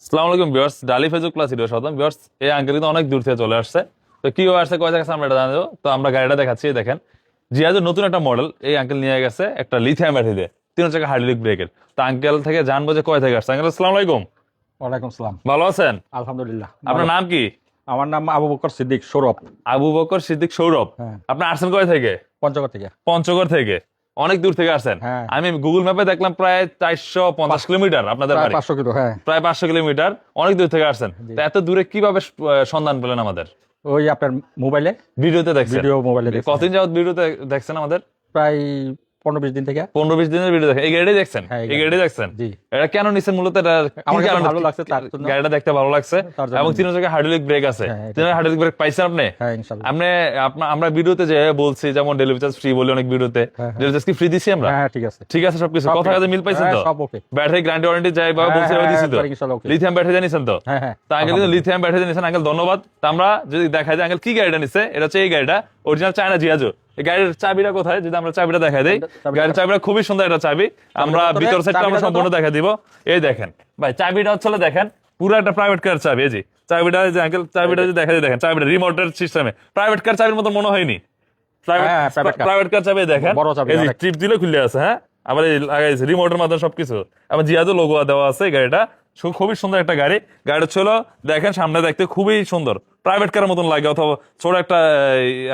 আসসালামু আলাইকুম ভিউয়ার্স, ডালি ফেসবুক ক্লাস ভিডিও স্বাগতম ভিউয়ার্স। এই আঙ্কেল কিন্তু অনেক দূর থেকে চলে আসছে। তো কি আসছে, কয় জায়গা আমরা এটা জানাবো। তো আমরা গাড়িটা দেখাচ্ছি, দেখেন জিয়াজের নতুন একটা মডেল এই আঙ্কেল নিয়ে গেছে, একটা লিথিয়াম ব্যাটারি দিয়ে 3 চাকা হাইড্রোলিক ব্রেকের। তো আঙ্কেল থেকে জানবো যে কয় থেকে আসছে। আঙ্কেল আসসালামু আলাইকুম। ওয়ালাইকুম সালাম। ভালো আছেন? আলহামদুলিল্লাহ। আপনার নাম কি? আমার নাম আবু বকর সিদ্দিক সৌরভ। আবু বকর সিদ্দিক সৌরভ। হ্যাঁ। আপনি আসছেন কয় থেকে? পঞ্চগড় থেকে। পঞ্চগড় থেকে অনেক দূর থেকে আসছেন। হ্যাঁ। আমি গুগল ম্যাপে দেখলাম প্রায় 450 কিলোমিটার আপনাদের প্রায় বাড়ি। 500 কিলো। হ্যাঁ, প্রায় 500 কিলোমিটার, অনেক দূর থেকে আসছেন। জি। তো এত দূরে কিভাবে সন্ধান পেলেন আমাদের? ওই আপনার মোবাইলে ভিডিওতে দেখছেন? ভিডিও মোবাইলে দেখছি। কতদিন যাবত ভিডিওতে দেখছেন আমাদের? প্রায় 15-20 দিন থেকে। 15-20 দিনের ভিডিও দেখেন। এই গাড়িটাই দেখছেন? হ্যাঁ, এই গাড়িটাই দেখছেন? জি। এটা কেন নিছেন মূলত? এটা আমার কি কাছে কারণে? ভালো লাগছে তার জন্য। গাড়িটা দেখতে ভালো লাগছে তার জন্য। এবং 3 জায়গায় হাইড্রোলিক ব্রেক আছে। হ্যাঁ, এটা। 3 জায়গায় হাইড্রোলিক ব্রেক পাইছেন আপনি? হ্যাঁ, ইনশাআল্লাহ। আপনি আমরা ভিডিওতে যে বলছি, যেমন ডেলিভারি চার্জ ফ্রি বলি অনেক ভিডিওতে, হ্যাঁ। ডেলিভারি চার্জ কি ফ্রি দিছি আমরা? হ্যাঁ, ঠিক আছে। ঠিক আছে সবকিছু, সব কথা ঠিক কাজে আছে। মিল পাইছেন তো? হ্যাঁ, সব ওকে। ব্যাটারি গ্যারান্টি ওয়ারেন্টি যাই বা বলছি ওই দিছি তো? একবার ইনশাআল্লাহ ওকে। লিথিয়াম ব্যাটারি জানিছেন তো? হ্যাঁ, হ্যাঁ। তা আঙ্কেল কিন্তু লিথিয়াম ব্যাটারি জানিছেন। আঙ্কেল ধন্যবাদ। তা আমরা যদি দেখা যায় আঙ্কেল কি গাড়িটা নিছে, এটা হচ্ছে এই গাড়িটা, অরিজিনাল চায়না জিয়াজো। এই গাড়ির চাবিটা কোথায়, যদি আমরা চাবিটা দেখাই দেই। গাড়ির চাবিটা খুবই সুন্দর একটা চাবি। আমরা ভিতর সাইডটা আমরা সম্পূর্ণ দেখা দিব। এই দেখেন ভাই, চাবিটা হচ্ছে দেখেন পুরো একটা প্রাইভেট কার চাবি। এই যে চাবিটা, যে আঙ্কেল চাবিটা যদি দেখা যায়, দেখেন চাবিটা রিমোটের সিস্টেমে প্রাইভেট কার চাবির মতো মনে হয়নি। হ্যাঁ, private car। প্রাইভেট কার চাবি দেখেন, বড় চাবি, এই যে অনেক। টিপ দিলে খুলে আছে। হ্যাঁ, আবার এই লাগাইছে রিমোটের মাধ্যমে সবকিছু। আবার জিয়াজো লোগো দেওয়া আছে। এই গাড়িটা খুবই সুন্দর একটা গাড়ি। গাড়িটা ছিল দেখেন সামনে দেখতে খুবই সুন্দর, প্রাইভেট কারের মতন লাগে, অথবা ছোট একটা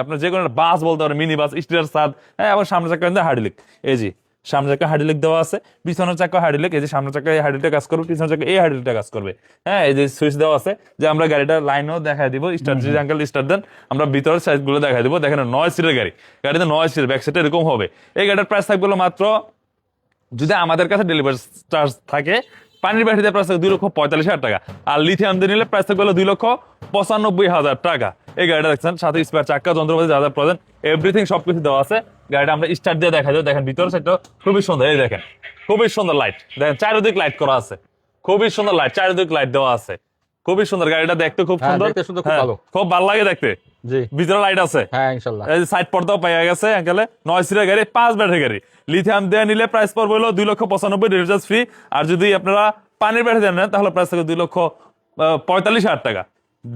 আপনার যে কোনো বাস বলতে পারেন, মিনি বাস, স্টিয়ার সাদ। হ্যাঁ, আবার সামনে চাকা কিন্তু হাইড্রোলিক। এই যে সামনে চাকা হাইড্রোলিক দেওয়া আছে, পিছনের চাকা হাইড্রোলিক। এই যে সামনের চাকা এই হাইড্রোলিকটা কাজ করবে, পিছনের চাকা এই হাইড্রোলিকটা কাজ করবে। হ্যাঁ, এই যে সুইচ দেওয়া আছে, যে আমরা গাড়িটার লাইনও দেখাই দিব। স্টার্ট যদি আঙ্কেল স্টার্ট দেন, আমরা ভিতরের সাইজ গুলো দেখাই দিব। দেখেন 9 সিটের গাড়ি, গাড়িতে 9 সিট, ব্যাক সাইডে এরকম হবে। এই গাড়িটার প্রাইস থাকবে মাত্র, যদি আমাদের কাছে ডেলিভারি চার্জ থাকে, পানির ব্যাটারিতে প্রাইস থাকবে 2,45,000 টাকা। আর লিথিয়াম দিয়ে নিলে প্রাইস থাকবে 2,95,000 টাকা। এই গাড়িটা দেখছেন, সাথে স্পেয়ার চাকা, যন্ত্রপাতি যা যা প্রয়োজন এভরিথিং সবকিছু দেওয়া আছে। গাড়িটা আমরা স্টার্ট দিয়ে দেখা যায়। দেখেন ভিতর সাইডটা খুবই সুন্দর। এই দেখেন খুবই সুন্দর লাইট, দেখেন চারিদিক লাইট করা আছে, খুবই সুন্দর লাইট, চারিদিক লাইট দেওয়া আছে, খুবই সুন্দর। গাড়িটা দেখতে খুব হ্যাঁ, সুন্দর, দেখতে সুন্দর, খুব ভালো। খুব ভালো লাগে দেখতে। জি। ভিতরে লাইট আছে। হ্যাঁ, ইনশাআল্লাহ। এই যে সাইড পর্দাও পাওয়া গেছে আঙ্কেলে। 9 সিটের গাড়ি, 5 ব্যাটারি গাড়ি। লিথিয়াম দিয়ে নিলে প্রাইস পড়বে হলো 2,95,000, রিচার্জ ফ্রি। আর যদি আপনারা পানির ব্যাটারি দেন নেন, তাহলে প্রাইস থাকে 2,45,000 টাকা।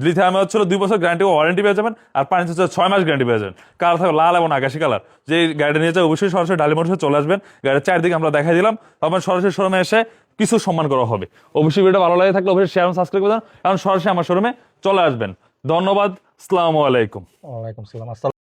লিথিয়ামে হচ্ছিল 2 বছর গ্যারান্টি ও ওয়ারেন্টি পেয়ে যাবেন, আর পানি হচ্ছে 6 মাস গ্যারান্টি পেয়ে যাবেন। কালার থাকবে লাল এবং আকাশি কালার। যে গাড়িটা নিয়ে যায় অবশ্যই সরাসরি ডালি মোটরসে চলে আসবেন। গাড়ির চারদিকে আমরা দেখাই দিলাম, আপনার সরাসরি শোরুমে এসে কিছু সম্মান করা হবে। অবশ্যই ভিডিও ভালো লাগে থাকলে অবশ্যই শেয়ার এবং সাবস্ক্রাইব করে দেন, কারণ সরাসরি আমার শোরুমে চলে আসবেন। ধন্যবাদ। আসসালামু আলাইকুম। ওয়ালাইকুম সালাম।